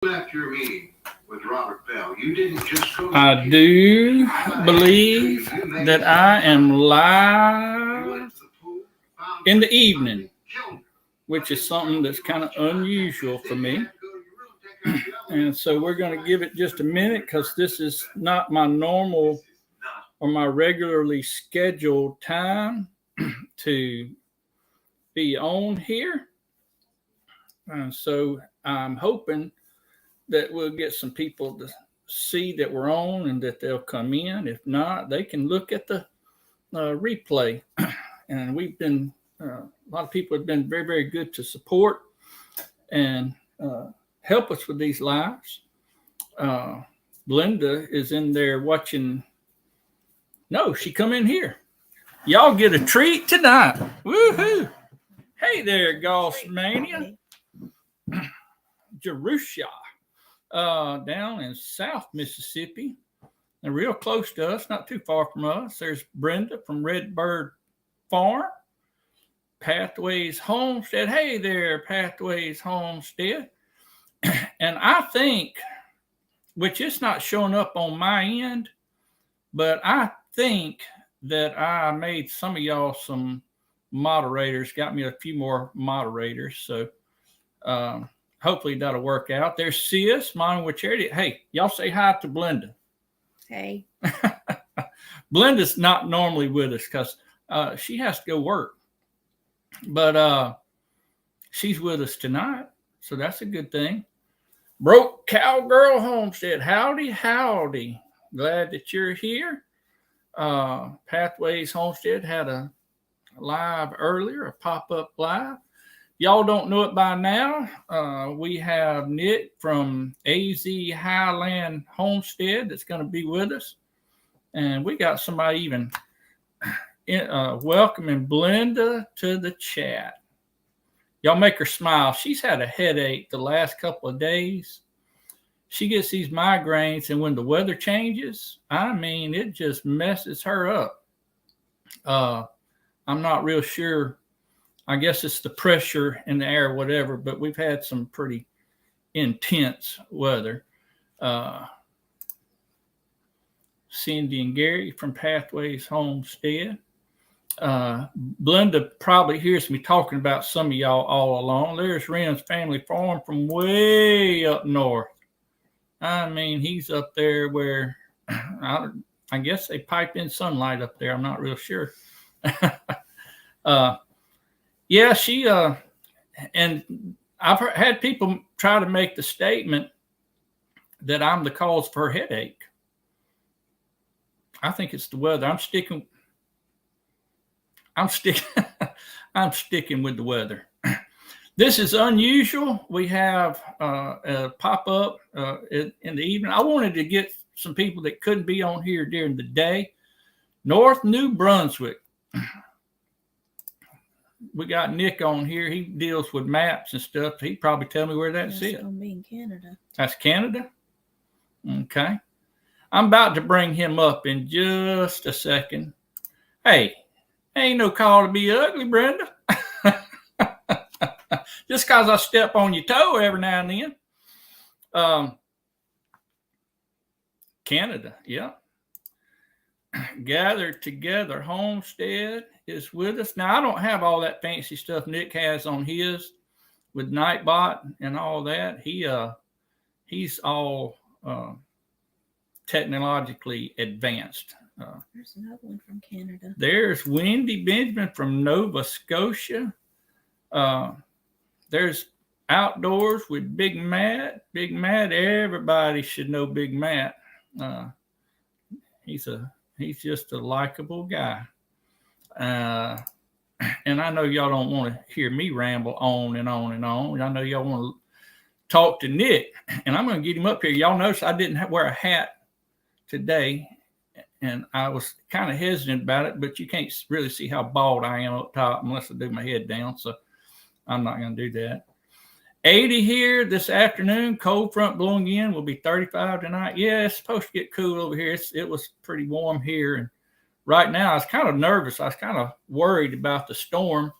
Left your meeting with Robert Bell. You didn't just go. I do believe that I am live in the evening, which is something that's kind of unusual for me. And so we're going to give it just a minute because this is not my normal or my regularly scheduled time to be on here. And so I'm hoping that we'll get some people to see that we're on and that they'll come in. If not, they can look at the replay. And we've been, a lot of people have been very, very good to support and help us with these lives. Belinda is in there watching. No, she come in here. Y'all get a treat tonight. Woohoo! Hey there, Golf Mania. Jerusha. Down in South Mississippi, and real close to us, not too far from us. There's Brenda from Redbird Farm, Pathways Homestead. Hey there, Pathways Homestead. And I think, which it's not showing up on my end, but I think that I made some of y'all some moderators, got me a few more moderators. So, hopefully that'll work out. There's Sis, Mom with Charity. Hey, y'all say hi to Belinda. Hey. Belinda's not normally with us because she has to go work. But she's with us tonight, so that's a good thing. Broke Cowgirl Homestead. Howdy, howdy. Glad that you're here. Pathways Homestead had a live earlier, a pop-up live. Y'all don't know it by now. We have Nick from AZ Highland Homestead that's going to be with us. And we got somebody even welcoming Belinda to the chat. Y'all make her smile. She's had a headache the last couple of days. She gets these migraines, and when the weather changes, I mean, it just messes her up. I'm not real sure. I guess it's the pressure in the air, whatever, but we've had some pretty intense weather. Cindy and Gary from Pathways Homestead. Belinda probably hears me talking about some of y'all all along. There's Ren's family farm from way up north. I mean, he's up there where I guess they pipe in sunlight up there. I'm not real sure. Yeah, she, and I've had people try to make the statement that I'm the cause for her headache. I think it's the weather. I'm sticking with the weather. This is unusual. We have a pop-up in the evening. I wanted to get some people that couldn't be on here during the day. North New Brunswick. We got Nick on here. He deals with maps and stuff. He'd probably tell me where that's at. It's going to be in Canada. That's Canada? Okay. I'm about to bring him up in just a second. Hey, ain't no call to be ugly, Brenda. Just because I step on your toe every now and then. Canada, yeah. Gather Together Homestead is with us. Now, I don't have all that fancy stuff Nick has on his with Nightbot and all that. He's all technologically advanced. There's another one from Canada. There's Wendy Benjamin from Nova Scotia. There's Outdoors with Big Matt. Big Matt, everybody should know Big Matt. He's just a likable guy. And I know y'all don't want to hear me ramble on and on and on. I know y'all want to talk to Nick, and I'm going to get him up here. Y'all notice I didn't wear a hat today, and I was kind of hesitant about it, but you can't really see how bald I am up top unless I do my head down, so I'm not going to do that. 80 here this afternoon. Cold front blowing in. Will be 35 tonight. Yeah, it's supposed to get cool over here. It was pretty warm here, and right now I was kind of nervous. I was kind of worried about the storm.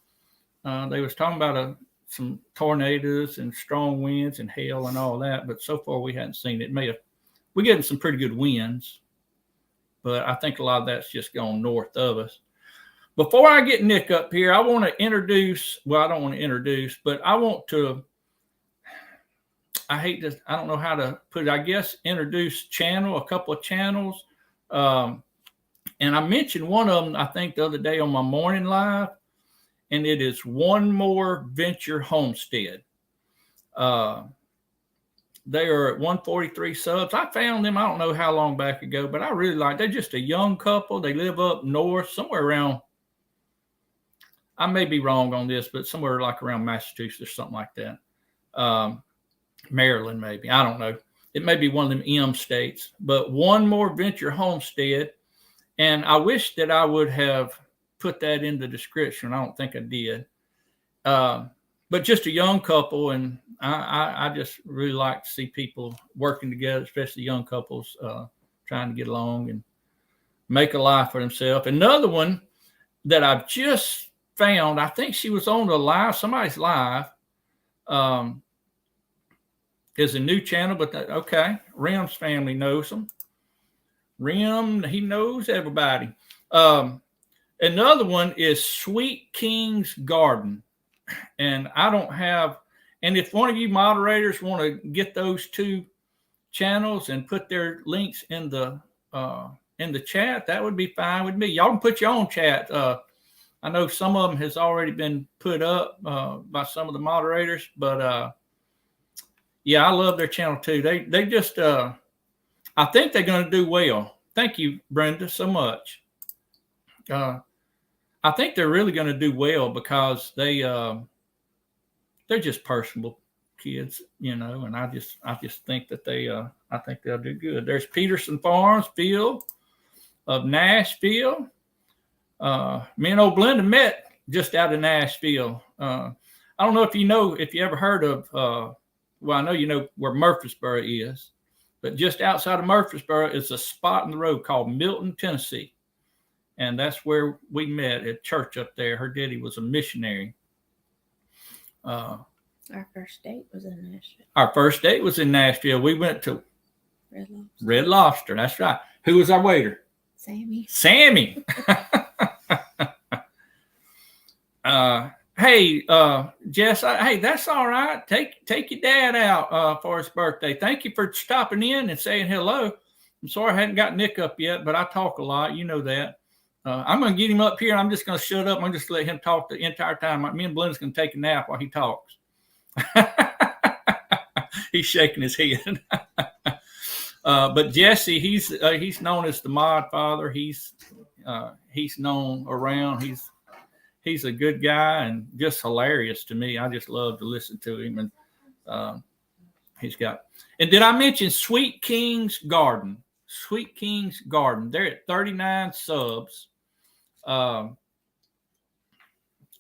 They was talking about a some tornadoes and strong winds and hail and all that, but so far we hadn't seen it. We're getting some pretty good winds, but I think a lot of that's just gone north of us. Before I get Nick up here, I want to introduce, well, I don't want to introduce, but I want to, I don't know how to put it, I guess introduce a couple of channels. And I mentioned one of them, I think the other day on my morning live, and it is One More Venture Homestead. They are at 143 subs. I found them, I don't know how long back ago, but I really like, they're just a young couple. They live up north, somewhere around, I may be wrong on this, but somewhere like around Massachusetts or something like that. Maryland, maybe. I don't know. It may be one of them M states, but One More Venture Homestead. And I wish that I would have put that in the description. I don't think I did. But just a young couple, and I just really like to see people working together, especially young couples trying to get along and make a life for themselves. Another one that I've just found, I think she was on the live, somebody's live, is a new channel, but okay, Rim's family knows them. Rim, he knows everybody. Another one is Sweet King's Garden. And I don't have, and if one of you moderators want to get those two channels and put their links in the chat, that would be fine with me. Y'all can put your own chat. I know some of them has already been put up by some of the moderators, but yeah, I love their channel too. They just, I think they're going to do well. Thank you, Brenda, so much. I think they're really going to do well because they're just personable kids, you know, and I just think that I think they'll do good. There's Peterson Farms, Phil of Nashville. Me and old Belinda met just out of Nashville. I don't know if you ever heard of, well, I know you know where Murfreesboro is, but just outside of Murfreesboro is a spot in the road called Milton, Tennessee. And that's where we met at church up there. Her daddy was a missionary. Our first date was in Nashville. Our first date was in Nashville. We went to Red Lobster. Red Lobster. That's right. Who was our waiter? Sammy. Hey, Jess. Hey, that's all right. Take your dad out for his birthday. Thank you for stopping in and saying hello. I'm sorry I hadn't got Nick up yet, but I talk a lot. You know that. I'm going to get him up here. I'm just going to shut up. I'm just going to let him talk the entire time. Me and Belinda's going to take a nap while he talks. He's shaking his head. But Jesse, he's known as the Mod Father. He's known around. He's a good guy and just hilarious to me. I just love to listen to him. And he's got. And did I mention Sweet King's Garden? Sweet King's Garden. They're at 39 subs. And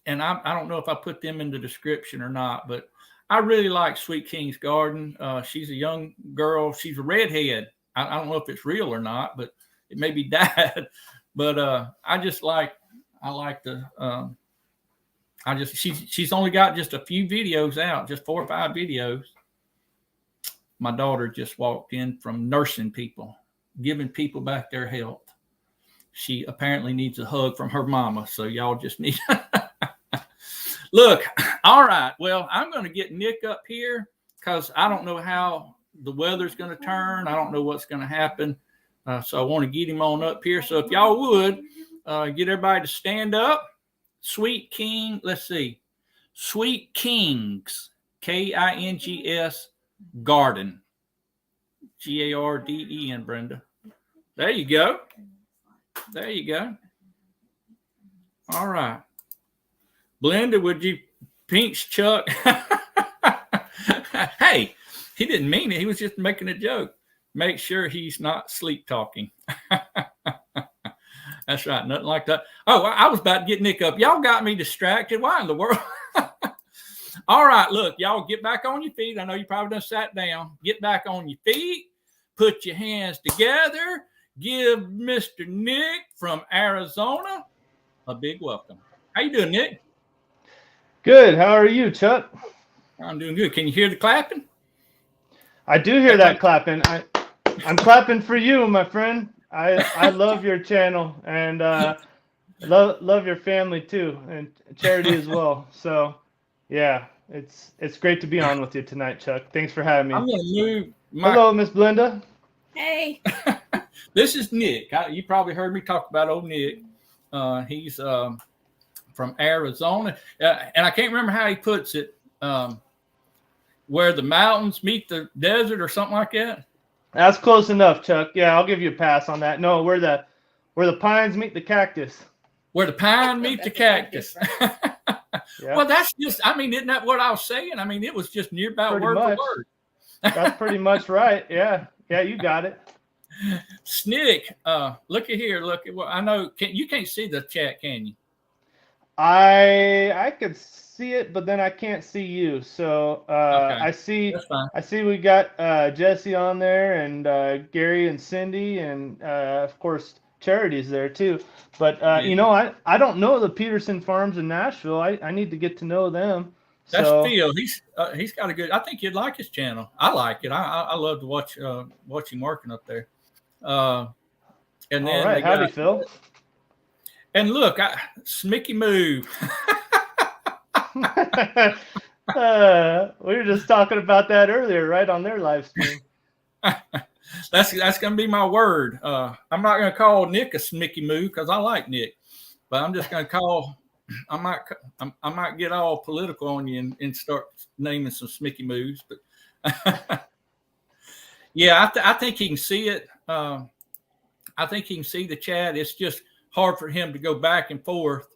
I don't know if I put them in the description or not, but I really like Sweet King's Garden. She's a young girl. She's a redhead. I don't know if it's real or not, but it may be dyed. But she's only got just a few videos out, just 4 or 5 videos. My daughter just walked in from nursing people, giving people back their health. She apparently needs a hug from her mama. So y'all just need. Look, all right. Well, I'm going to get Nick up here because I don't know how the weather's going to turn. I don't know what's going to happen. So I want to get him on up here. So if y'all would get everybody to stand up. Sweet King. Let's see. Sweet Kings. Kings Garden. Garden, Brenda. There you go. There you go. All right. Belinda, would you pinch Chuck? Hey, he didn't mean it. He was just making a joke. Make sure he's not sleep talking. That's right. Nothing like that. Oh, I was about to get Nick up. Y'all got me distracted. Why in the world? All right. Look, y'all get back on your feet. I know you probably done sat down. Get back on your feet. Put your hands together. Give Mr. Nick from Arizona a big welcome. How you doing, Nick? Good. How are you, Chuck? I'm doing good. Can you hear the clapping? I do hear that clapping. I'm clapping for you, my friend. I love your channel and love your family too, and Charity as well. So, yeah, it's great to be on with you tonight, Chuck. Thanks for having I'm me. going to move my. Hello, Miss Belinda. Hey. This is Nick. You probably heard me talk about old Nick. He's from Arizona, and I can't remember how he puts it. Where the mountains meet the desert, or something like that. That's close enough, Chuck. Yeah, I'll give you a pass on that. No, where the pines meet the cactus. Where the pine meet the cactus. Yeah. Well, that's just, I mean, isn't that what I was saying? I mean, it was just near about Pretty word much. for word. That's pretty much right. Yeah, you got it. Snick, look at here. Look at what I know. You can't see the chat, can you? I could see it, but then I can't see you. So Okay. I see we got Jesse on there, and Gary and Cindy, and of course Charity's there too. But I don't know the Peterson farms in Nashville. I need to get to know them. That's so, Phil. He's got a good. I think you'd like his channel. I like it. I love to watch him working up there. And then all right, howdy, Phil. And look, Smicky Moo. We were just talking about that earlier, right, on their live stream. That's going to be my word. I'm not going to call Nick a Smicky Moo because I like Nick, but I'm just going to call. I might get all political on you and start naming some Smicky Moos, but yeah, I think he can see it. I think he can see the chat. It's just hard for him to go back and forth.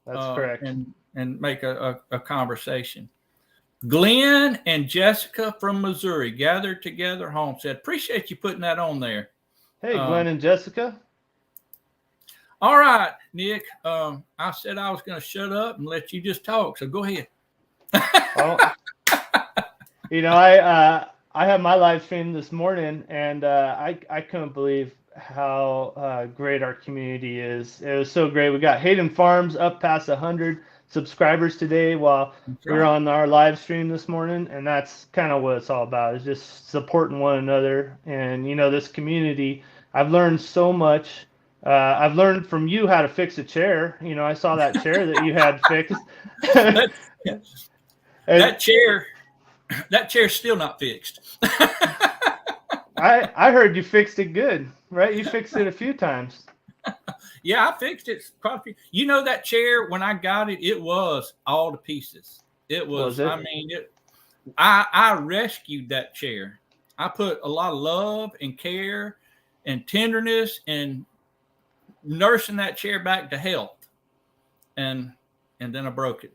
That's correct. And make a conversation. Glenn and Jessica from Missouri gathered together homestead. Appreciate you putting that on there. Hey, Glenn and Jessica. All right, Nick. I said I was going to shut up and let you just talk, so go ahead. Well, I had my live stream this morning, and I couldn't believe how great our community is. It was so great. We got Hayden Farms up past 100 subscribers today while we were on our live stream this morning, and that's kind of what it's all about, is just supporting one another. And this community, I've learned so much. I've learned from you how to fix a chair. I saw that chair that you had fixed. That chair's still not fixed. I heard you fixed it good, right? You fixed it a few times. Yeah, I fixed it. Probably, that chair, when I got it, it was all to pieces. It was, I mean, I rescued that chair. I put a lot of love and care and tenderness and nursing that chair back to health. And then I broke it.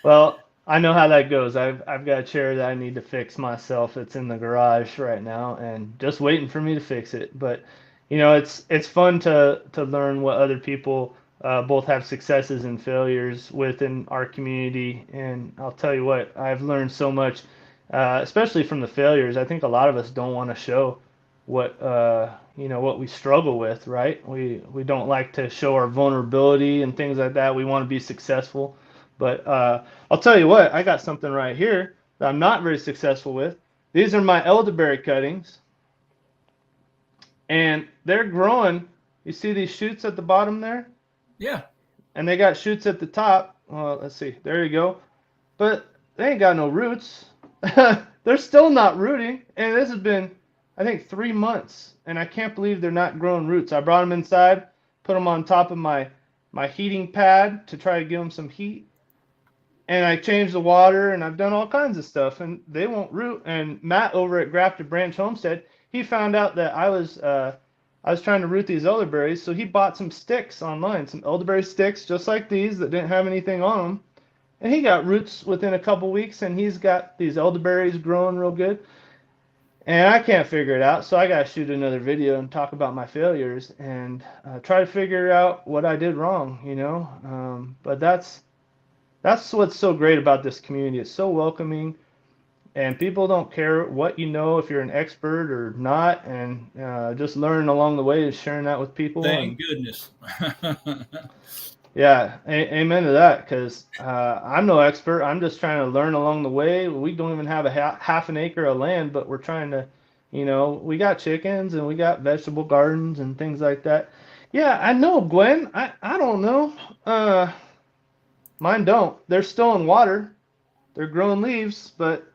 Well, I know how that goes. I've got a chair that I need to fix myself. It's in the garage right now and just waiting for me to fix it. But it's fun to learn what other people both have successes and failures within our community. And I'll tell you what, I've learned so much, especially from the failures. I think a lot of us don't want to show what we struggle with, right? We don't like to show our vulnerability and things like that. We want to be successful. But I'll tell you what, I got something right here that I'm not very successful with. These are my elderberry cuttings, and they're growing. You see these shoots at the bottom there? Yeah. And they got shoots at the top. Well, let's see. There you go. But they ain't got no roots. They're still not rooting. And this has been, I think, 3 months. And I can't believe they're not growing roots. I brought them inside, put them on top of my heating pad to try to give them some heat. And I changed the water, and I've done all kinds of stuff, and they won't root. And Matt over at Grafted Branch Homestead, he found out that I was trying to root these elderberries, so he bought some sticks online, some elderberry sticks just like these that didn't have anything on them. And he got roots within a couple weeks, and he's got these elderberries growing real good. And I can't figure it out, so I got to shoot another video and talk about my failures and try to figure out what I did wrong, But that's what's so great about this community. It's so welcoming, and people don't care what you know, if you're an expert or not, and just learning along the way is sharing that with people. Thank goodness. Yeah, amen to that. Because I'm no expert. I'm just trying to learn along the way. We don't even have a half an acre of land, but we're trying to, we got chickens and we got vegetable gardens and things like that. Yeah, I know, Gwen. I don't know. Mine don't. They're still in water. They're growing leaves, but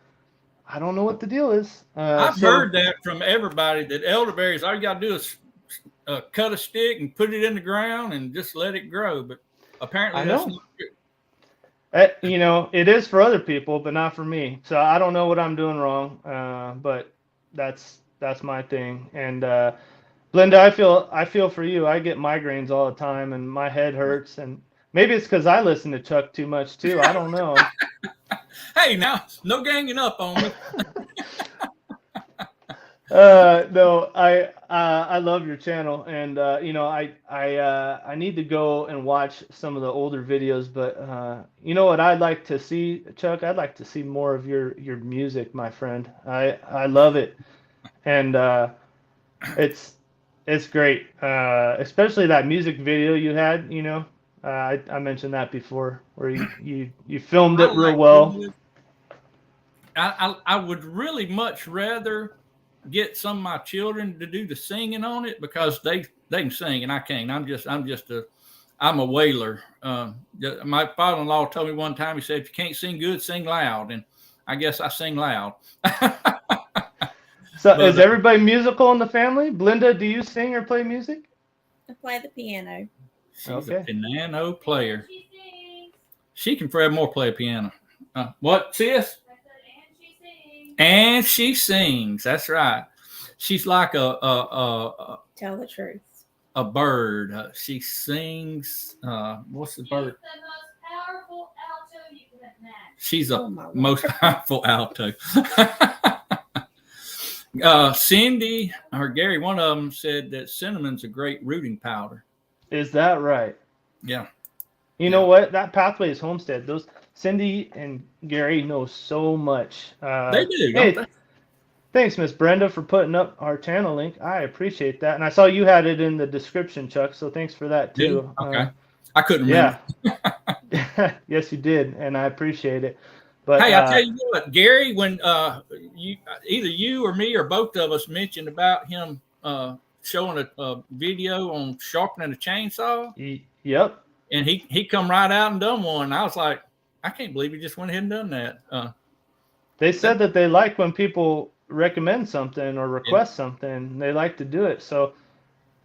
I don't know what the deal is. I've heard that from everybody, that elderberries, all you got to do is cut a stick and put it in the ground and just let it grow. But apparently that's not true. It is for other people, but not for me. So I don't know what I'm doing wrong, but that's my thing. And Belinda, I feel for you. I get migraines all the time, and my head hurts. And maybe it's because I listen to Chuck too much too. I don't know. Hey, now, no ganging up on me. No, I love your channel, and I need to go and watch some of the older videos. But you know what I'd like to see, Chuck? I'd like to see more of your music, my friend. I love it, and it's great. Especially that music video you had. I mentioned that before, where you filmed it real well. I would really much rather get some of my children to do the singing on it, because they can sing and I can't. I'm a wailer. My father-in-law told me one time, he said, if you can't sing good, sing loud. And I guess I sing loud. So is everybody musical in the family? Belinda, do you sing or play music? I play the piano. She's a piano player. She can forevermore play a piano. What, sis? And she sings. That's right. She's like Tell the truth. A bird. She sings. What's the bird? The most powerful alto you can imagine. She's the most powerful alto. Cindy or Gary, one of them, said that cinnamon's a great rooting powder. Is that right? Yeah. You know what? That Pathways Homestead, those Cindy and Gary know so much. They do. Hey, don't they? thanks, Miss Brenda, for putting up our channel link. I appreciate that, and I saw you had it in the description, Chuck. So thanks for that too. Okay. I couldn't remember. Yeah. Yes, you did, and I appreciate it. But hey, I tell you what, Gary, when either you or me or both of us mentioned about him showing a video on sharpening a chainsaw. Yep. And he come right out and done one. I was like, I can't believe he just went ahead and done that. They said that they like when people recommend something or request something. They like to do it. So,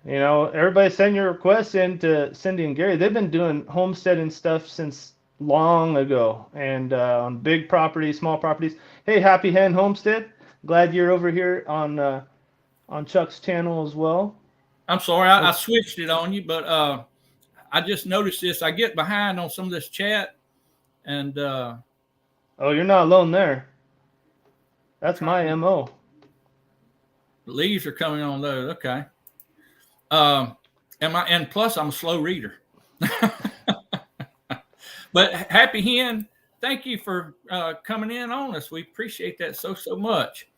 everybody send your requests in to Cindy and Gary. They've been doing homesteading stuff since long ago, and on big properties, small properties. Hey, Happy Hen Homestead, glad you're over here on Chuck's channel as well. I'm sorry, I switched it on you, but I just noticed this. I get behind on some of this chat, and oh, you're not alone there. That's my MO. The leaves are coming on those. Okay. And plus I'm a slow reader. But Happy Hen, thank you for coming in on us. We appreciate that so much.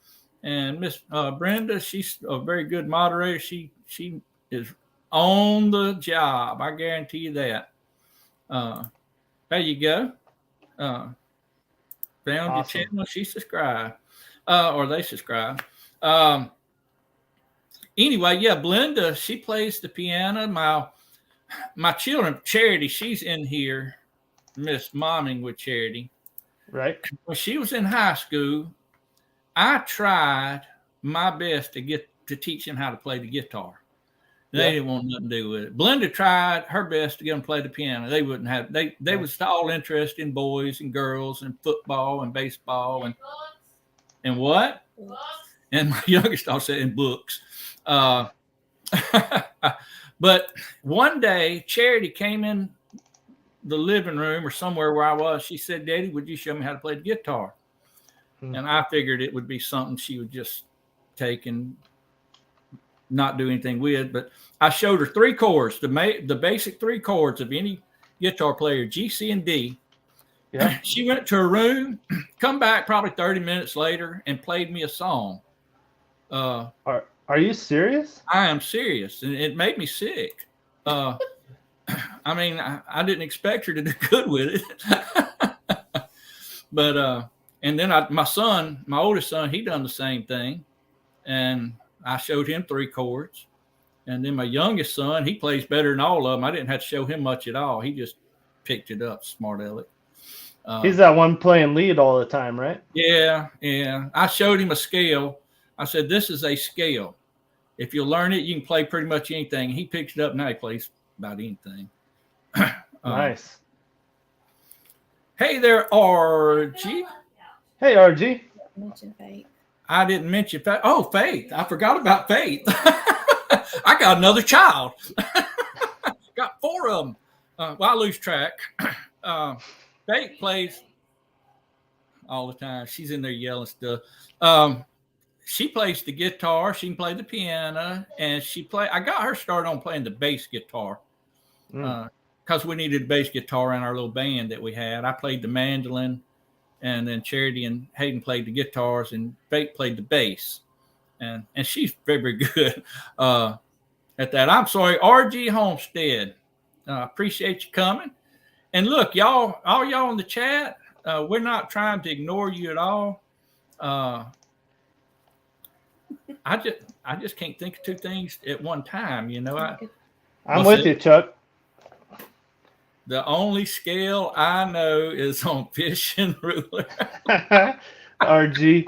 And Miss Brenda, she's a very good moderator. She is on the job. I guarantee you that. There you go. Found your channel. She subscribed. Or they subscribe. Anyway, yeah, Belinda, she plays the piano. My children, Charity, she's in here, Miss Momming with Charity. Right. When she was in high school, I tried my best to teach them how to play the guitar. They didn't want nothing to do with it. Belinda tried her best to get them to play the piano. They wouldn't have. They was all interested in boys and girls and football and baseball and what? Books. And my youngest also said in books. But one day, Charity came in the living room or somewhere where I was. She said, "Daddy, would you show me how to play the guitar?" And I figured it would be something she would just take and not do anything with. But I showed her 3 chords, the basic 3 chords of any guitar player, G, C, and D. Yeah. She went to her room, come back probably 30 minutes later, and played me a song. Are you serious? I am serious, and it made me sick. I mean, I didn't expect her to do good with it. But and then my oldest son, he done the same thing, and I showed him 3 chords. And then my youngest son, he plays better than all of them. I didn't have to show him much at all. He just picked it up, smart aleck. He's that one playing lead all the time, right? Yeah. I showed him a scale. I said, this is a scale. If you learn it, you can play pretty much anything. He picks it up, now he plays about anything. Nice. Hey there, RG. Hey, RG. Mention Faith. I didn't mention Faith. Oh, Faith. I forgot about Faith. I got another child. Got 4 of them. Well, I lose track. Faith plays all the time. She's in there yelling stuff. She plays the guitar. She can play the piano, and I got her started on playing the bass guitar because we needed a bass guitar in our little band that we had. I played the mandolin, and then Charity and Hayden played the guitars, and Faith played the bass, and she's very, very good at that. I'm sorry, RG Homestead. Appreciate you coming. And look, y'all, all y'all in the chat, we're not trying to ignore you at all. I just can't think of 2 things at one time, you know. I'm with you, Chuck. The only scale I know is on fishing ruler. RG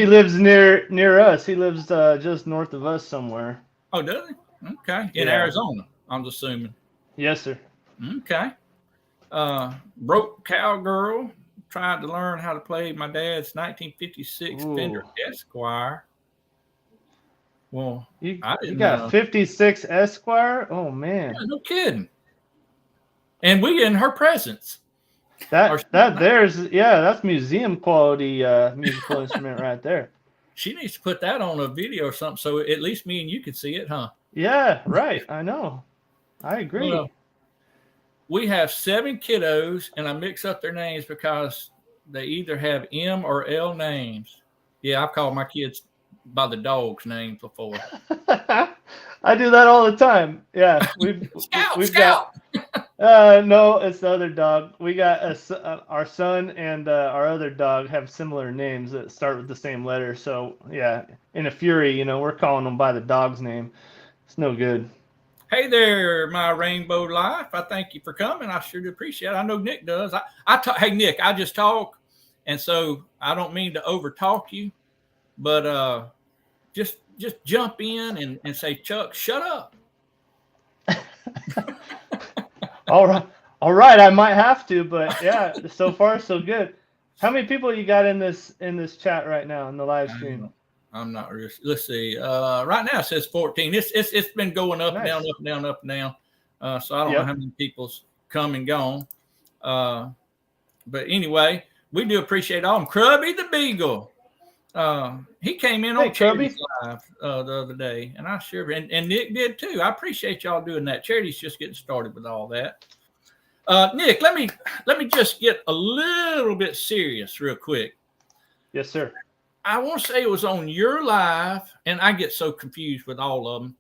lives near us. He lives just north of us somewhere. Oh, does he? Okay. In Arizona, I'm assuming. Yes, sir. Okay. Broke Cowgirl. Tried to learn how to play my dad's 1956 Fender Esquire. Well, you got 56 Esquire? Oh, man. Yeah, no kidding. And we in her presence. That's museum quality musical instrument right there. She needs to put that on a video or something so at least me and you can see it, huh? Yeah, right. I know. I agree. Well, we have 7 kiddos, and I mix up their names because they either have M or L names. Yeah, I've called my kids by the dog's name before. I do that all the time. Yeah, we've Scout. got. No, it's the other dog. We got our son and our other dog have similar names that start with the same letter. So yeah, in a fury, we're calling them by the dog's name. It's no good. Hey there, my Rainbow Life. I thank you for coming. I sure do appreciate it. I know Nick does. Hey, Nick, I just talk, and so I don't mean to over talk you, but just jump in and say, Chuck, shut up. All right. I might have to, but yeah, so far so good. How many people you got in this chat right now in the live stream? I'm not real. Let's see. Right now it says 14. It's been going up and down, up and down, up and down. So I don't know how many people's come and gone. But anyway, we do appreciate all of them. Krubby the Beagle. He came in on Charity's Live the other day, and I sure and Nick did too. I appreciate y'all doing that. Charity's just getting started with all that. Nick, let me just get a little bit serious real quick. Yes, sir. I want to say it was on your live, and I get so confused with all of them,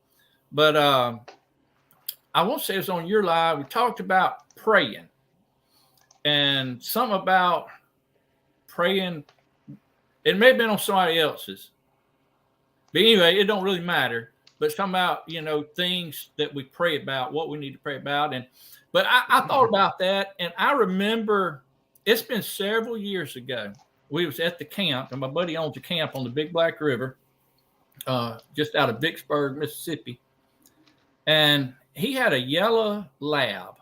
but I want to say it was on your live. We talked about praying and something about praying. It may have been on somebody else's, but anyway, it don't really matter. But it's talking about, things that we pray about, what we need to pray about. But I thought about that, and I remember it's been several years ago. We was at the camp, and my buddy owns a camp on the Big Black River, just out of Vicksburg, Mississippi. And he had a yellow lab,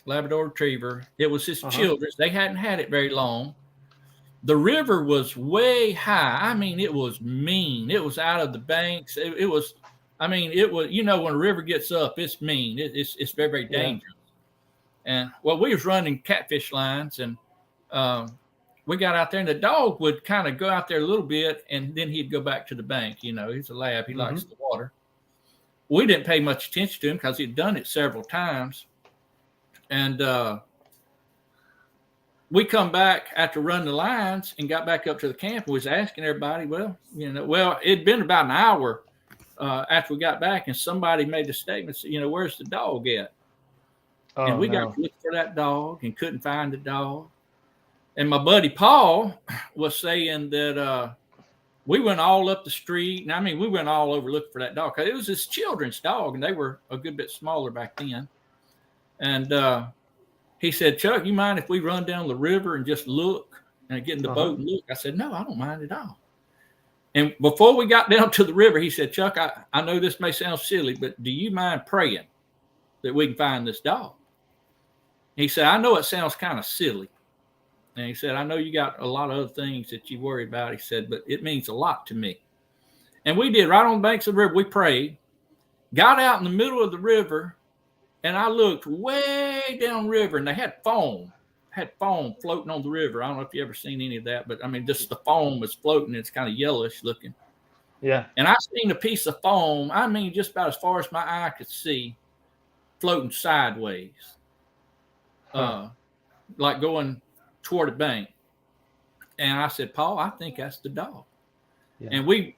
Labrador Retriever. It was his children's. They hadn't had it very long. The river was way high. I mean, it was mean. It was out of the banks. It was, when a river gets up, it's mean. It's very, very dangerous. And we was running catfish lines, and we got out there, and the dog would kind of go out there a little bit, and then he'd go back to the bank. He's a lab. He likes the water. We didn't pay much attention to him because he'd done it several times. And we come back after running the lines and got back up to the camp and was asking everybody, it'd been about an hour after we got back, and somebody made a statement, you know, where's the dog at? Oh, And we no. got to look for that dog and couldn't find the dog. And my buddy Paul was saying that we went all up the street. And I mean, we went all over looking for that dog because it was his children's dog, and they were a good bit smaller back then. And he said, Chuck, you mind if we run down the river and just look and get in the boat and look? I said, no, I don't mind at all. And before we got down to the river, he said, Chuck, I know this may sound silly, but do you mind praying that we can find this dog? He said, I know it sounds kind of silly. And he said, I know you got a lot of other things that you worry about. He said, but it means a lot to me. And we did right on the banks of the river. We prayed, got out in the middle of the river, and I looked way down river, and they had foam floating on the river. I don't know if you ever seen any of that, but I mean, just the foam was floating. It's kind of yellowish looking. Yeah. And I seen a piece of foam, I mean, just about as far as my eye could see, floating sideways, like going toward the bank. And I said, Paul, I think that's the dog. Yeah. And we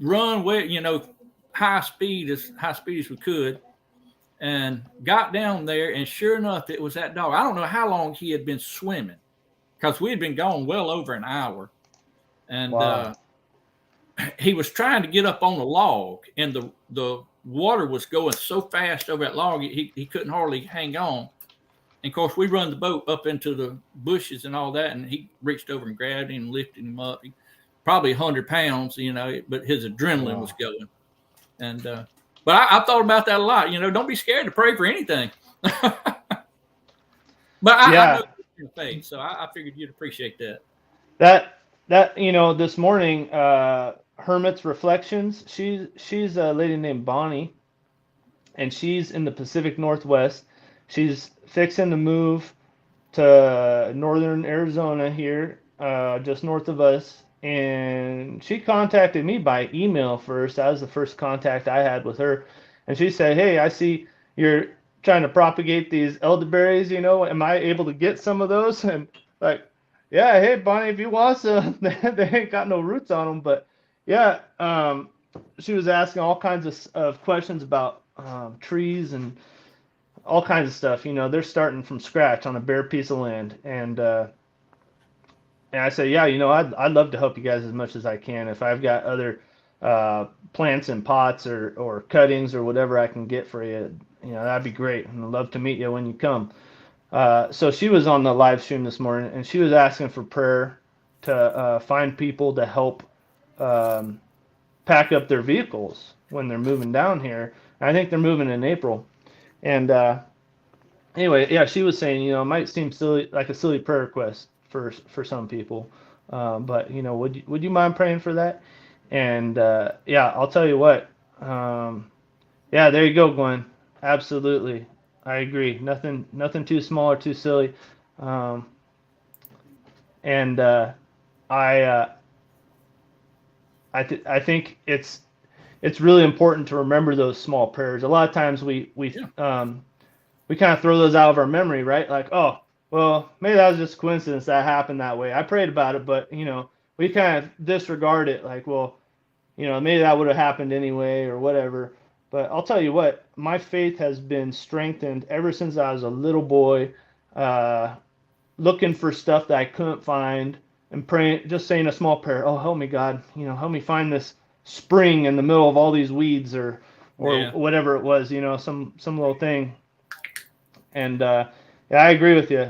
run way, you know, high speed as we could, and got down there, and sure enough, it was that dog. I don't know how long he had been swimming, because we had been gone well over an hour. And he was trying to get up on the log, and the water was going so fast over that log, he couldn't hardly hang on. And of course, we run the boat up into the bushes and all that, and he reached over and grabbed him and lifted him up. He, probably 100 pounds, you know, but his adrenaline was going. And but I thought about that a lot. You know, don't be scared to pray for anything. But I know your faith, so I figured you'd appreciate that. That you know, this morning, Hermit's Reflections. She's a lady named Bonnie, and she's in the Pacific Northwest. She's fixing to move to northern Arizona here, just north of us. And she contacted me by email first. That was the first contact I had with her. And she said, hey, I see you're trying to propagate these elderberries, you know, am I able to get some of those? And like, yeah, hey, Bonnie, if you want some, they ain't got no roots on them. But yeah, she was asking all kinds of questions about trees and all kinds of stuff. You know, they're starting from scratch on a bare piece of land. And I said, yeah, you know, I'd love to help you guys as much as I can. If I've got other plants in pots or cuttings or whatever I can get for you, you know, that'd be great. And I'd love to meet you when you come. So she was on the live stream this morning, and she was asking for prayer to find people to help pack up their vehicles when they're moving down here. I think they're moving in April. And anyway, yeah, she was saying, you know, it might seem silly, like a silly prayer request for some people, but you know, would you mind praying for that? And yeah, I'll tell you what, yeah, there you go, Gwen. Absolutely, I agree. Nothing too small or too silly. And I think it's really important to remember those small prayers. A lot of times we kind of throw those out of our memory, right? Like, oh, well, maybe that was just coincidence that happened that way. I prayed about it, but, you know, we kind of disregard it like, well, you know, maybe that would have happened anyway or whatever. But I'll tell you what, my faith has been strengthened ever since I was a little boy, looking for stuff that I couldn't find and praying, just saying a small prayer. Oh, help me, God, you know, help me find this spring in the middle of all these weeds or whatever it was, you know, some little thing. And, yeah, I agree with you.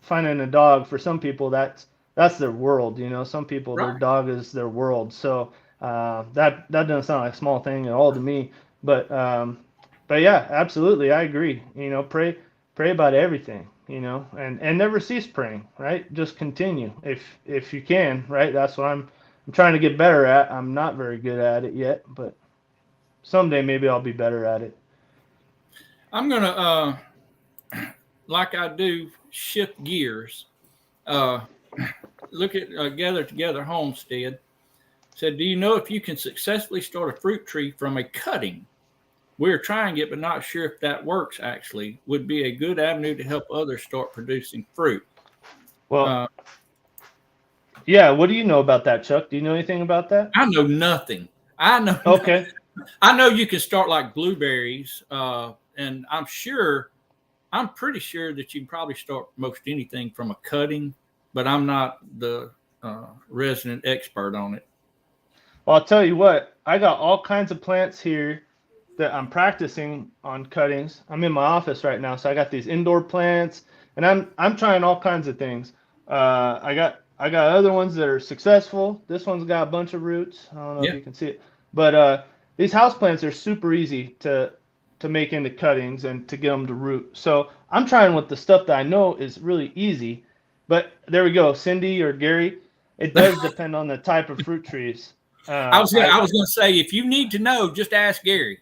Finding a dog, for some people, that's their world. You know, some people, their dog is their world. So that doesn't sound like a small thing at all to me. But yeah, absolutely, I agree. You know, pray about everything. You know, and never cease praying. Right, just continue if you can. Right, that's what I'm trying to get better at. I'm not very good at it yet, but someday maybe I'll be better at it. I'm gonna like I do, shift gears. Look at Gather Together Homestead. Said, do you know if you can successfully start a fruit tree from a cutting? We're trying it, but not sure if that works actually. Would be a good avenue to help others start producing fruit. Well, yeah, what do you know about that, Chuck? Do you know anything about that? I know nothing. I know Okay. I know you can start like blueberries, and I'm pretty sure that you can probably start most anything from a cutting, but I'm not the resident expert on it. Well, I'll tell you what, I got all kinds of plants here that I'm practicing on cuttings. I'm in my office right now, so I got these indoor plants, and I'm trying all kinds of things. I got other ones that are successful. This one's got a bunch of roots. I don't know if Yeah. you can see it, but these house plants are super easy to make into cuttings and to get them to root. So I'm trying with the stuff that I know is really easy. But there we go, Cindy or Gary. It does depend on the type of fruit trees. I was gonna say, if you need to know, just ask Gary.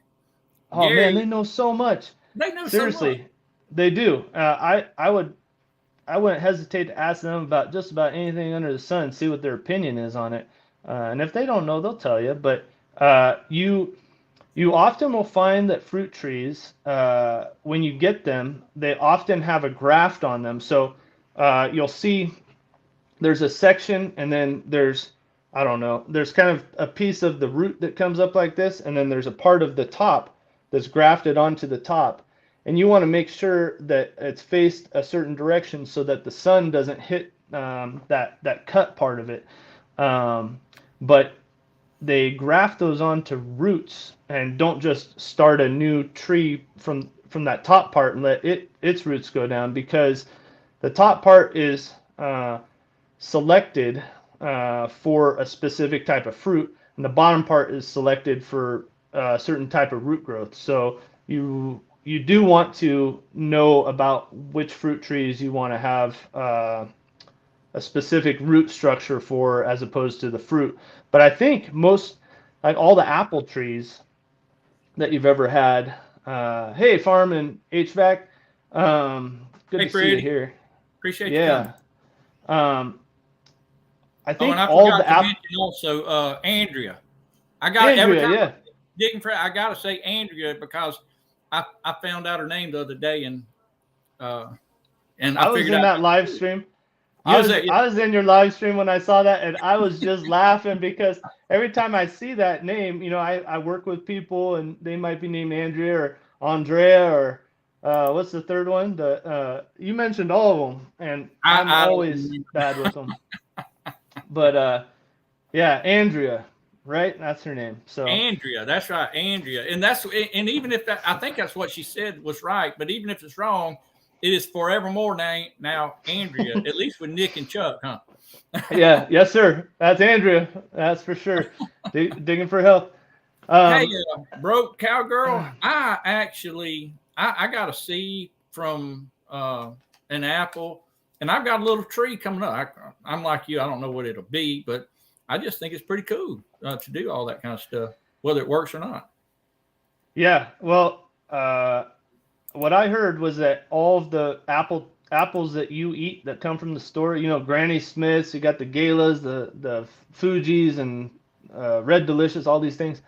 Oh Gary, man, they know so much. they know Seriously, so much. they do. I wouldn't hesitate to ask them about just about anything under the sun, see what their opinion is on it. And if they don't know, they'll tell you. But you often will find that fruit trees, when you get them, they often have a graft on them. So you'll see there's a section, and then I don't know, there's kind of a piece of the root that comes up like this, and then there's a part of the top that's grafted onto the top. And you want to make sure that it's faced a certain direction so that the sun doesn't hit that cut part of it. But they graft those onto roots and don't just start a new tree from that top part and let its roots go down, because the top part is selected for a specific type of fruit, and the bottom part is selected for a certain type of root growth. So you do want to know about which fruit trees you want to have a specific root structure for, as opposed to the fruit. But I think most, like all the apple trees that you've ever had, hey, Farm and HVAC, good Hey, to see you Freddie. here. Appreciate you coming. Yeah. I think And I all forgot the to mention also Andrea. I got every Andrea, time yeah. I'm digging for, I gotta say Andrea, because I found out her name the other day, and I I was figured in out that live stream. you was at, I was in your live stream when I saw that, and I was just laughing because every time I see that name, I work with people and they might be named Andrea or Andrea or what's the third one? You mentioned all of them, and I'm I don't always remember. bad with them. But yeah, Andrea, right? That's her name. So Andrea, that's right, Andrea, and even if I think that's what she said was right, but even if it's wrong, it is forevermore now Andrea. At least with Nick and Chuck, huh? yeah, yes, sir. That's Andrea. That's for sure. Digging for help. Hey, broke cowgirl. I actually I got a seed from an apple, and I've got a little tree coming up. I'm like you. I don't know what it'll be, but I just think it's pretty cool to do all that kind of stuff, whether it works or not. Yeah. Well, what I heard was that all of the apples that you eat that come from the store, Granny Smiths, you got the Galas, the Fujis, and Red Delicious, all these things.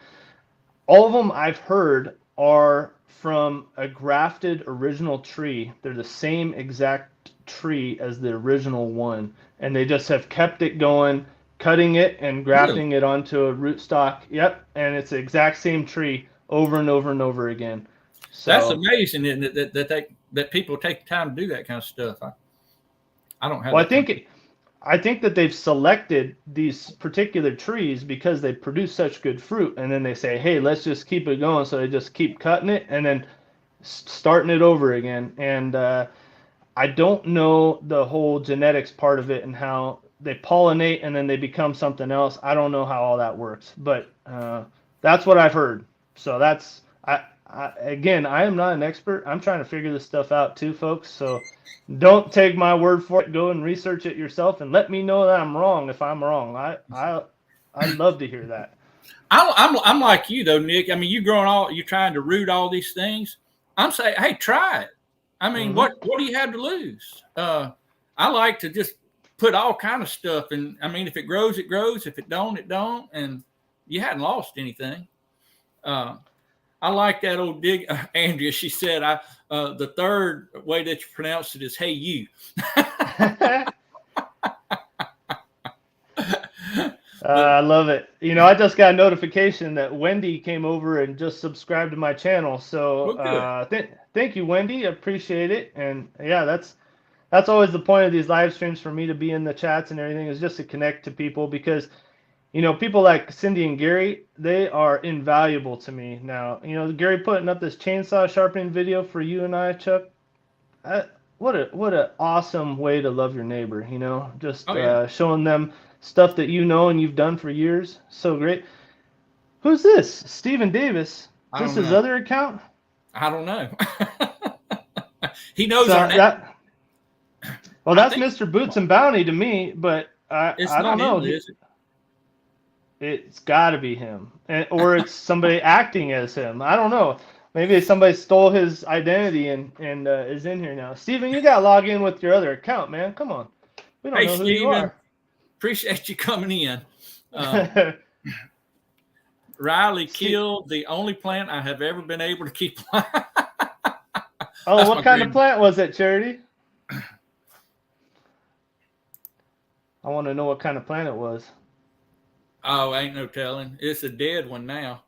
All of them I've heard are from a grafted original tree. They're the same exact tree as the original one, and they just have kept it going, cutting it and grafting it onto a rootstock. Yep, and it's the exact same tree over and over and over again. So That's amazing, isn't it? That people take the time to do that kind of stuff. I don't have. Well, I think that they've selected these particular trees because they produce such good fruit, and then they say, hey, let's just keep it going. So they just keep cutting it and then starting it over again. And I don't know the whole genetics part of it and how they pollinate and then they become something else. I don't know how all that works, but that's what I've heard. So again, I am not an expert. I'm trying to figure this stuff out too, folks. So don't take my word for it. Go and research it yourself and let me know that I'm wrong if I'm wrong. I'd love to hear that. I'm like you though, Nick. I mean, you're trying to root all these things. I'm saying, hey, try it. I mean, what do you have to lose? I like to just put all kind of stuff, and I mean, if it grows, it grows. If it don't, it don't, and you hadn't lost anything. I like that old dig, Andrea. She said, the third way that you pronounce it is "Hey you." I love it. You know, I just got a notification that Wendy came over and just subscribed to my channel. So Well, good. thank you, Wendy. I appreciate it. And yeah, that's always the point of these live streams for me to be in the chats and everything, is just to connect to people, because you know, people like Cindy and Gary, they are invaluable to me now. You know, Gary putting up this chainsaw sharpening video for you and I, Chuck. What a awesome way to love your neighbor, you know, just Oh, yeah. showing them stuff that you know and you've done for years. So great. Who's this? Stephen Davis. I Is this don't his know. other account? I don't know. He knows So our name. well, I that's think Mr. Boots and Bounty to me, but it's I don't not know. him, is it? It's got to be him, or it's somebody acting as him. I don't know. Maybe somebody stole his identity and is in here now. Steven, you got to log in with your other account, man. Come on. We don't Hey, know who you Steven. are. Appreciate you coming in. Riley killed the only plant I have ever been able to keep alive. Oh, That's what my kind of grand- plant was it, Charity? I want to know what kind of plant it was. Oh, ain't no telling. It's a dead one now.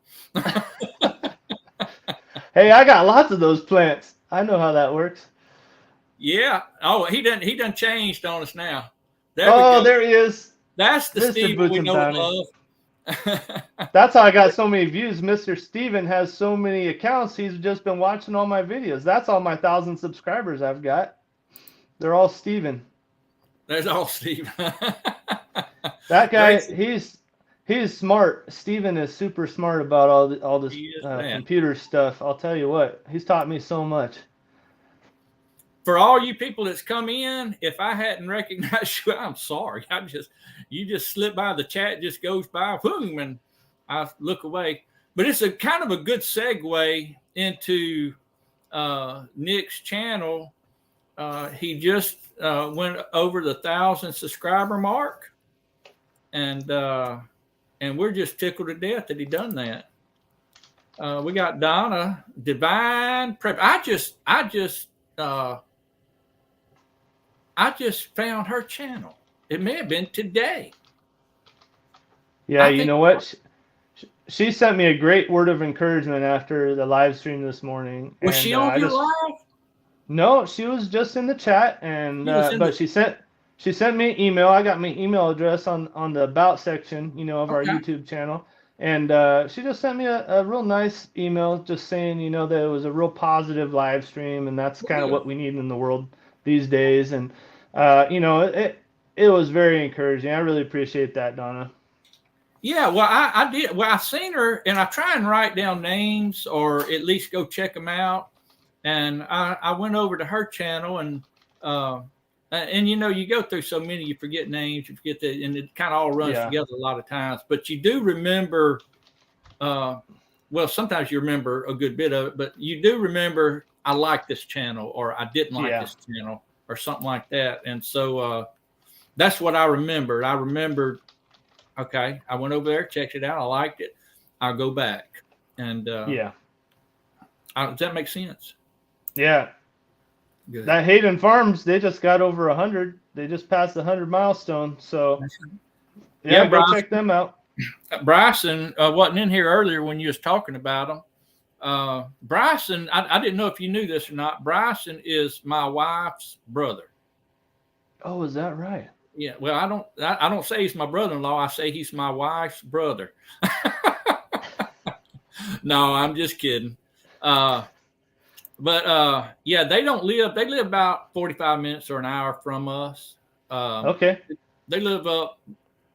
Hey, I got lots of those plants. I know how that works. Yeah. Oh, he done changed on us now. There we Oh, go. there he is. That's the Mr. Steven Boots we and know and Bounty. love. That's how I got so many views. Mr. Steven has so many accounts. He's just been watching all my videos. That's all my 1,000 subscribers I've got. They're all Steven. There's all Steven. That guy, Gracie. he's smart. Steven is super smart about all this He is, man. computer stuff. I'll tell you what, he's taught me so much. For all you people that's come in, if I hadn't recognized you, I'm sorry. You just slip by, the chat just goes by, boom, and I look away. But it's a kind of a good segue into Nick's channel. He just went over the 1,000 subscriber mark, and we're just tickled to death that he done that. We got Donna, Divine Prep. I just found her channel. It may have been today. Yeah, you know what? She sent me a great word of encouragement after the live stream this morning. Was she on your live? No, she was just in the chat, and but she sent me an email. I got my email address on the about section, you know, of our YouTube channel, and she just sent me a real nice email, just saying, you know, that it was a real positive live stream, and that's kind of what we need in the world these days. And you know, it was very encouraging. I really appreciate that, Donna. Yeah, well, I did. Well, I seen her, and I try and write down names or at least go check them out. And I went over to her channel, and you know, you go through so many, you forget names, you forget that, and it kind of all runs together a lot of times. But you do remember. Well, sometimes you remember a good bit of it, but you do remember, I like this channel, or I didn't like this channel, or something like that. And so that's what I remembered. I remembered, okay, I went over there, checked it out, I liked it, I'll go back. And does that make sense? Yeah. Good. That Hayden Farms, they just got over 100. They just passed the 100 milestone. So yeah, go check them out. Bryson wasn't in here earlier when you was talking about him. Bryson, I didn't know if you knew this or not. Bryson is my wife's brother. Oh, is that right? Yeah. Well, I don't say he's my brother-in-law. I say he's my wife's brother. No, I'm just kidding. But yeah, they live about 45 minutes or an hour from us. Okay. They live up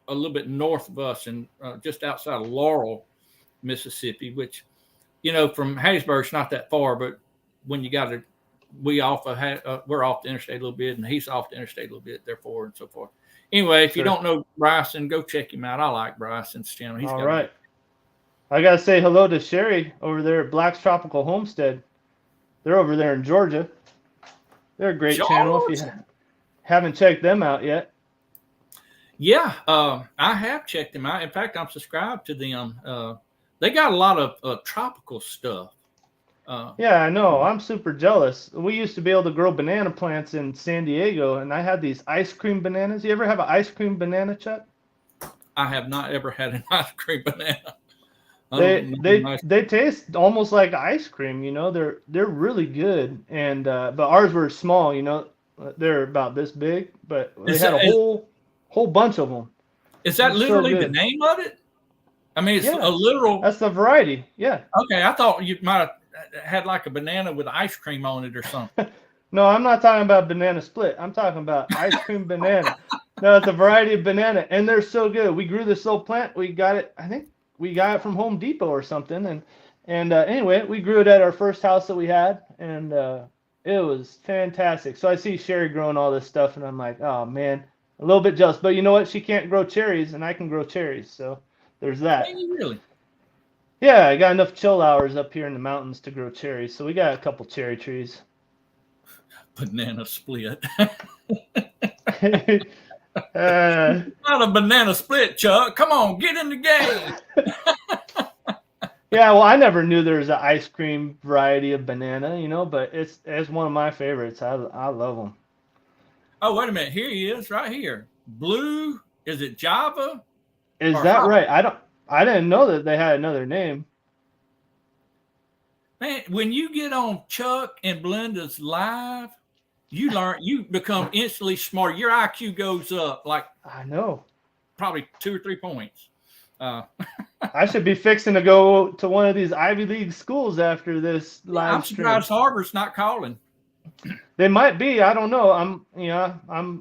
a little bit north of us and just outside of Laurel, Mississippi, which, you know, from Hattiesburg's not that far, but when you got we're off the interstate a little bit, and he's off the interstate a little bit, therefore, and so forth. Anyway, if you don't know Bryson, go check him out. I like Bryson's channel. He's all right. I got to say hello to Sherry over there at Black's Tropical Homestead. They're over there in Georgia. They're a great channel if you haven't checked them out yet. Yeah, I have checked them out. In fact, I'm subscribed to them. They got a lot of tropical stuff. Yeah, I know. I'm super jealous. We used to be able to grow banana plants in San Diego, and I had these ice cream bananas. You ever have an ice cream banana, Chuck? I have not ever had an ice cream banana. They taste almost like ice cream, you know. They're really good, and but ours were small, you know. They're about this big, but they had a whole bunch of them. Is that They're so literally the good. name of it? I mean, it's Yeah. a literal. That's the variety. Yeah. Okay, I thought you might have had like a banana with ice cream on it or something. No, I'm not talking about banana split. I'm talking about ice cream banana. No, it's a variety of banana, and they're so good. We grew this little plant. We got it. I think we got it from Home Depot or something. And anyway, we grew it at our first house that we had, and it was fantastic. So I see Sherry growing all this stuff, and I'm like, oh man, a little bit jealous. But you know what? She can't grow cherries, and I can grow cherries. So there's that. Really? Yeah, I got enough chill hours up here in the mountains to grow cherries. So we got a couple cherry trees. Banana split. Not a banana split, Chuck. Come on, get in the game. Yeah, well, I never knew there was an ice cream variety of banana, you know, but it's one of my favorites. I love them. Oh, wait a minute. Here he is, right here. Blue. Is it Java? Is that Howdy? right? I didn't know that they had another name. Man, when you get on Chuck and Belinda's live, you become instantly smart. Your IQ goes up like I know. Probably 2 or 3 points. I should be fixing to go to one of these Ivy League schools after this live I'm stream. surprised Harvard's not calling. They might be. I don't know. I'm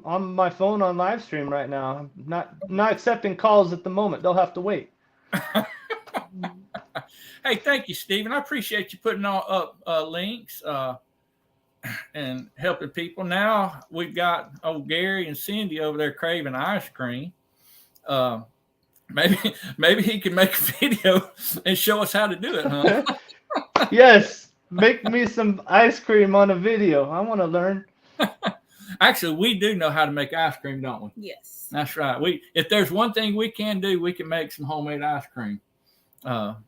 on my phone on live stream right now. I'm not accepting calls at the moment. They'll have to wait. Hey, thank you, Stephen. I appreciate you putting up links and helping people. Now we've got old Gary and Cindy over there craving ice cream. Maybe he can make a video and show us how to do it, huh? Yes, make me some ice cream on a video. I want to learn. Actually, we do know how to make ice cream, don't we? Yes. That's right. If there's one thing we can do, we can make some homemade ice cream. What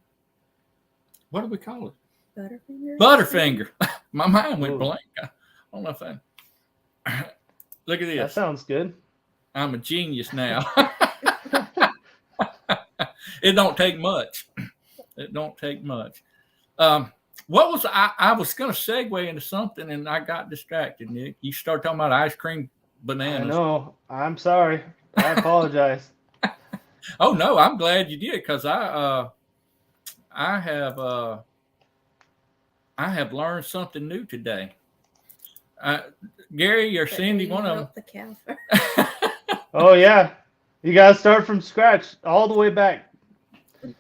do we call it? Butterfinger. Butterfinger. My mind went Ooh. blank. I don't know if I. Look at this. That sounds good. I'm a genius now. It don't take much. It don't take much. What was I was going to segue into something and I got distracted, Nick. You start talking about ice cream bananas. I know. I'm sorry. I apologize. Oh no, I'm glad you did because I have learned something new today. Gary or Cindy, one of them. The cow first. Oh yeah, you gotta start from scratch all the way back.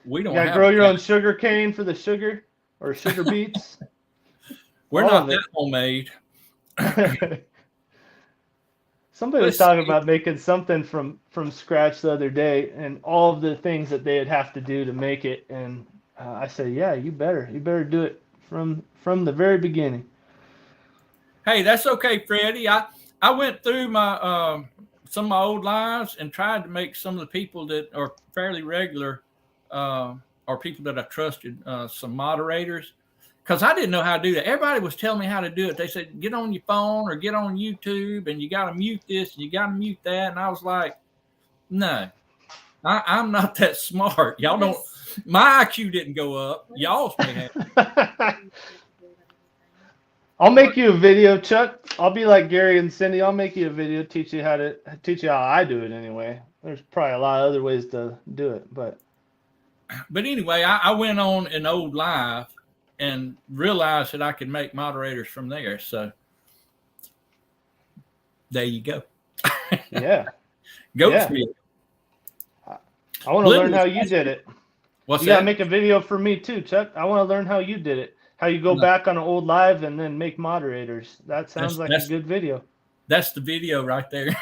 We You don't gotta have grow your that. own sugar cane for the sugar or sugar beets. We're all not of it. that homemade. Somebody was talking about making something from scratch the other day, and all of the things that they'd have to do to make it. And I said, "Yeah, you better do it from the very beginning." Hey, that's okay, Freddie. I went through my some of my old lives and tried to make some of the people that are fairly regular or people that I trusted some moderators because I didn't know how to do that. Everybody was telling me how to do it. They said, get on your phone or get on YouTube and you got to mute this and you got to mute that. And I was like, no, I'm not that smart. Y'all don't. My IQ didn't go up. Y'all's may have. I'll make you a video, Chuck. I'll be like Gary and Cindy. I'll make you a video, teach you how I do it anyway. There's probably a lot of other ways to do it, but anyway, I went on an old live and realized that I could make moderators from there. So there you go. yeah. Goat's Yeah. milk. I want to learn how you did it. What's You gotta that? make a video for me too, Chuck. I want to learn how you did it. How you go back on an old live and then make moderators. That sounds like a good video. That's the video right there.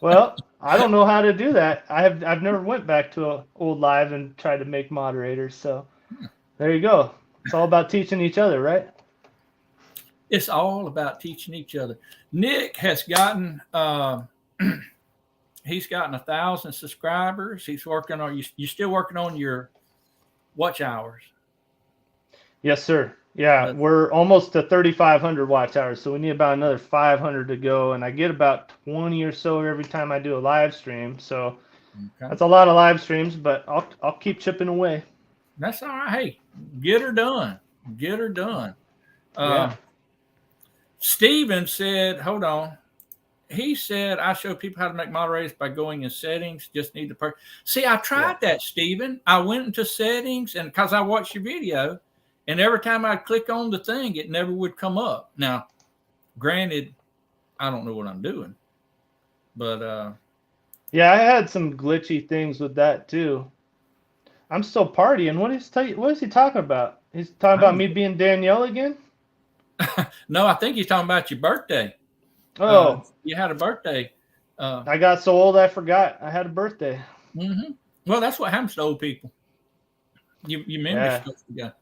Well, I don't know how to do that. I've never went back to an old live and tried to make moderators. So there you go. It's all about teaching each other, right? It's all about teaching each other. Nick has gotten he's gotten 1,000 subscribers. He's working on you still working on your watch hours. Yes, sir. Yeah, we're almost to 3,500 watch hours, so we need about another 500 to go. And I get about 20 or so every time I do a live stream. So Okay. That's a lot of live streams, but I'll keep chipping away. That's all right. Hey, get her done. Get her done. Yeah. Steven said, hold on. He said, I show people how to make moderators by going in settings. Just need to see, I tried that, Steven. I went into settings, and because I watched your video, and every time I'd click on the thing, it never would come up. Now, granted, I don't know what I'm doing, but yeah, I had some glitchy things with that too. I'm still partying. What is he talking about? He's talking about me being Danielle again? no, I think he's talking about your birthday. Oh, you had a birthday. I got so old I forgot I had a birthday. Mm-hmm. Well, that's what happens to old people. You memory stuff together.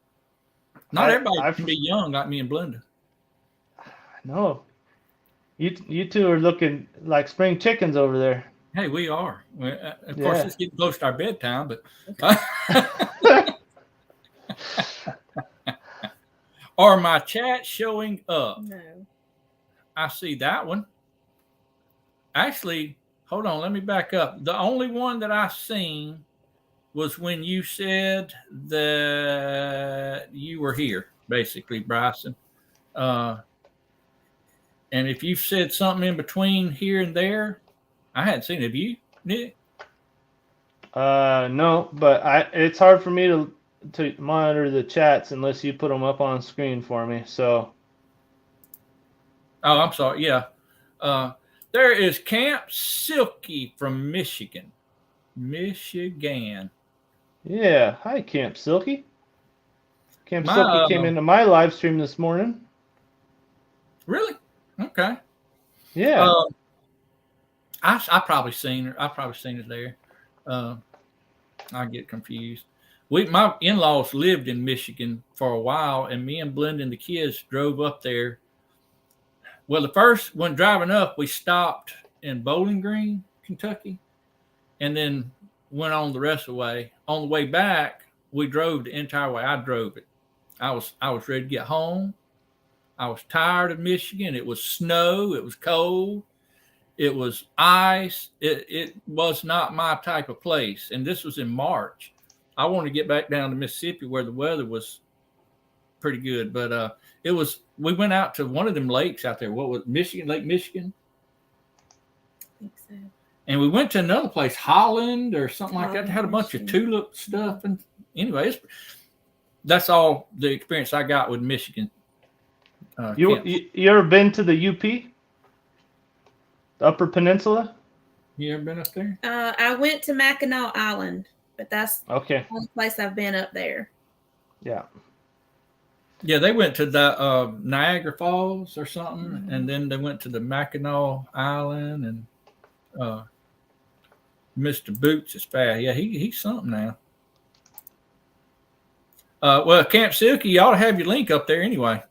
Not everybody can be young like me and Belinda. No, you two are looking like spring chickens over there. Hey, we are. Of course, it's getting close to our bedtime, but. Are my chats showing up? No. I see that one. Actually, hold on. Let me back up. The only one that I seen was when you said that you were here, basically, Bryson. And if you've said something in between here and there, I hadn't seen it. Have you, Nick? No, but it's hard for me to monitor the chats unless you put them up on screen for me. So. Oh, I'm sorry. Yeah. There is Camp Silky from Michigan. Yeah. Hi, Camp Silky. Camp Silky came into my live stream this morning. Really? Okay. Yeah. I probably seen her. I probably seen it there. I get confused. My in-laws lived in Michigan for a while, and me and Belinda and the kids drove up there. Well, the first one driving up, we stopped in Bowling Green, Kentucky, and then went on the rest of the way. On the way back, we drove the entire way. I drove it. I was ready to get home. I was tired of Michigan. It was snow. It was cold. It was ice. It was not my type of place. And this was in March. I wanted to get back down to Mississippi where the weather was pretty good. But we went out to one of them lakes out there. What was Michigan? Lake Michigan? I think so. And we went to another place, Holland or something like that. They had a bunch of tulip stuff. And anyways, that's all the experience I got with Michigan. You ever been to the UP? The Upper Peninsula? You ever been up there? I went to Mackinac Island, but that's okay. the only place I've been up there. Yeah. Yeah, they went to the Niagara Falls or something, and then they went to the Mackinac Island, and Mr. Boots is fast. Yeah, he's something now. Well, Camp Silky, you ought to have your link up there anyway.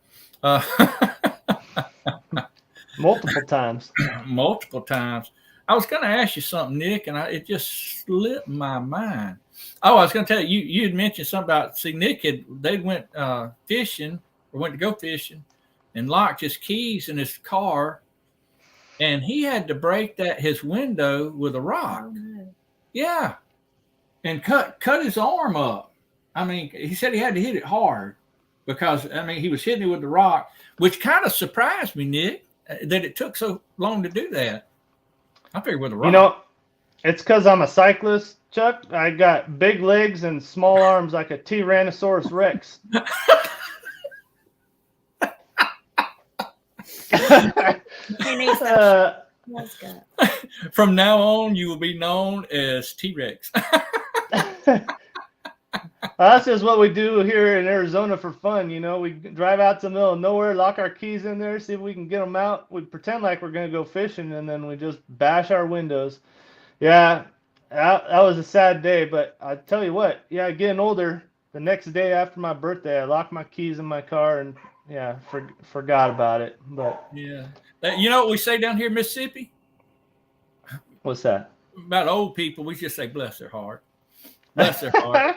Multiple times. Multiple times. I was going to ask you something, Nick, and it just slipped my mind. Oh, I was going to tell you, you had mentioned something about, Nick they went fishing or went to go fishing and locked his keys in his car, and he had to break his window with a rock. Oh, no. Yeah. And cut his arm up. I mean, he said he had to hit it hard because, he was hitting it with the rock, which kind of surprised me, Nick, that it took so long to do that. I figured with a rock. It's because I'm a cyclist, Chuck. I got big legs and small arms like a Tyrannosaurus Rex. From now on, you will be known as T-Rex. That's just what we do here in Arizona for fun. We drive out to the middle of nowhere, lock our keys in there, see if we can get them out. We pretend like we're going to go fishing, and then we just bash our windows. Yeah, that was a sad day, but I tell you what, getting older, the next day after my birthday, I locked my keys in my car and, forgot about it. But yeah. You know what we say down here in Mississippi? What's that? About old people, we just say, bless their heart. Bless their heart.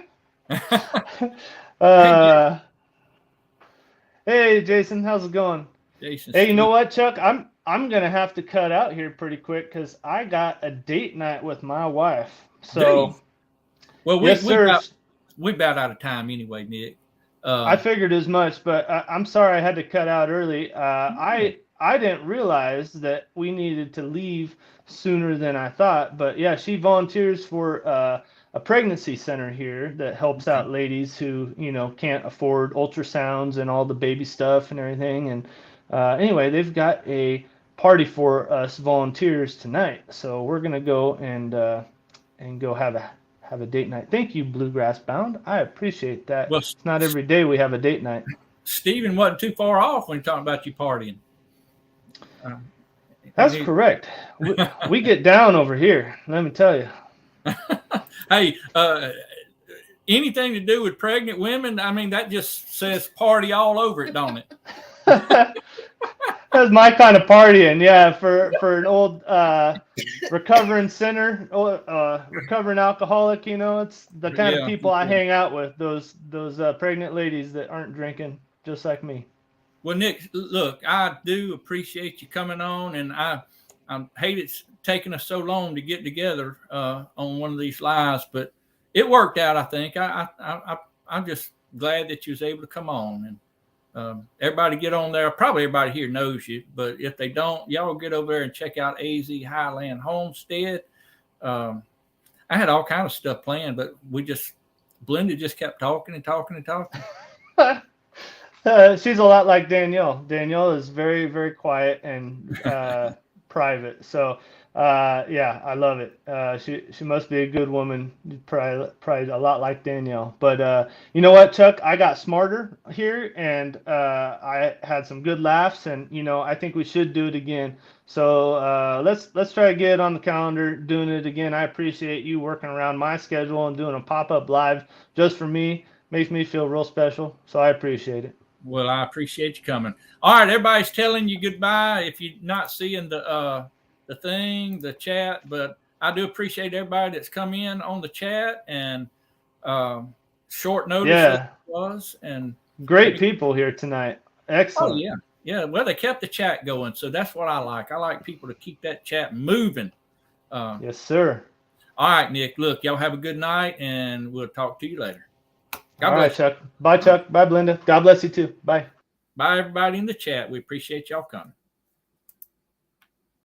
Hey Jason, how's it going? Jason, hey, you know what, Chuck? I'm going to have to cut out here pretty quick because I got a date night with my wife. Do So, you? Well, yes, sir. we about out of time anyway, Nick. I figured as much, but I'm sorry I had to cut out early. I didn't realize that we needed to leave sooner than I thought. But yeah, she volunteers for a pregnancy center here that helps out ladies who, can't afford ultrasounds and all the baby stuff and everything. And anyway, they've got a party for us volunteers tonight. So we're gonna go and go have a date night. Thank you, Bluegrass Bound. I appreciate that. Well, it's not every day we have a date night. Stephen wasn't too far off when talking about you partying. That's correct. We get down over here, let me tell you. Hey, anything to do with pregnant women, I mean, that just says party all over it, don't it? That's my kind of partying, yeah. For an old recovering sinner, recovering alcoholic, it's the kind of people I hang out with. Those pregnant ladies that aren't drinking, just like me. Well, Nick, look, I do appreciate you coming on, and I hate it's taking us so long to get together on one of these lives, but it worked out. I think I'm just glad that you was able to come on, and everybody get on there. Probably everybody here knows you, but if they don't, y'all get over there and check out AZ Highland Homestead. I had all kind of stuff planned, but Belinda just kept talking and talking and talking. She's a lot like Danielle. Danielle is very, very quiet and private. So, yeah, I love it. She must be a good woman. Probably a lot like Danielle. But you know what, Chuck? I got smarter here, and I had some good laughs, and I think we should do it again. So let's try to get it on the calendar, doing it again. I appreciate you working around my schedule and doing a pop-up live just for me. Makes me feel real special. So I appreciate it. Well, I appreciate you coming. All right, everybody's telling you goodbye if you're not seeing the chat, but I do appreciate everybody that's come in on the chat, and short notice it was, and great people here tonight. Excellent. Oh, yeah. Yeah, well, they kept the chat going, so that's what I like. I like people to keep that chat moving. Yes, sir. All right, Nick, look, y'all have a good night, and we'll talk to you later. God bless. All right, Chuck. Bye, Chuck. Bye, Belinda. God bless you too. Bye. Bye, everybody in the chat. We appreciate y'all coming.